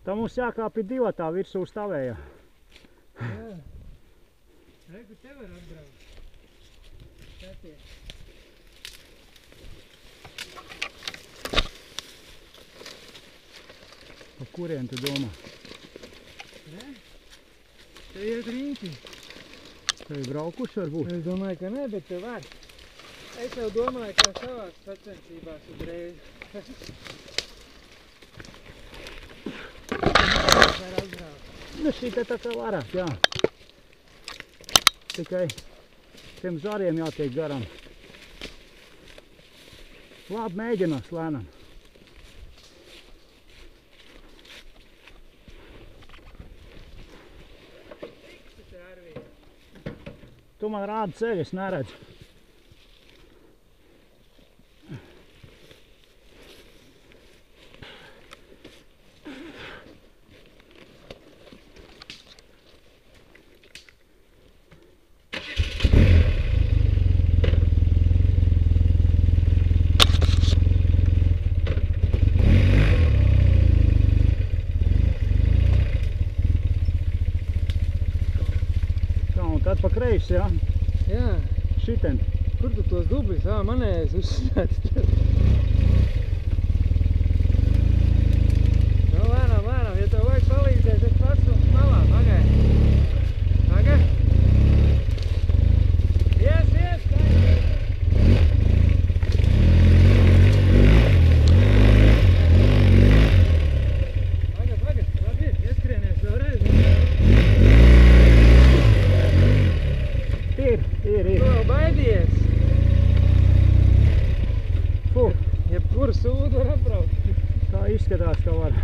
Tā mums jākāp ir divatā virsū stāvējā. Jā. Reiku te var atbraukt. Skaties. Pa kurien tu domā? Ne? Te iet riņķi. Te ir braukuši varbūt? Es domāju, ka ne, bet te var. Es jau domāju, ka savās sacensībās uzreiz. Var atbraukt. Nu šī te tā kā varat, jā. Tikai tiem zariem jātiek garām. Labi, mēģinās lēnām. Tu man rādi ceļu, es neredzu. Tad pa kreisi, jā? Jā. Šiten. Kur tu tos dubļus? Ā, manējais uzsnēts tad. Nu, lēnām, lēnām. Ja tev vajag palīdzēt, es pastums malā. Pagaid. Pagaid. Ies, ies, pagaid. Pagaid, pagaid. Labi, ieskrienies vēlreiz. Ir. Tu vēl baidies? Fu. Jebkuru sūdu var atbraukt. Tā izskatās, ka var.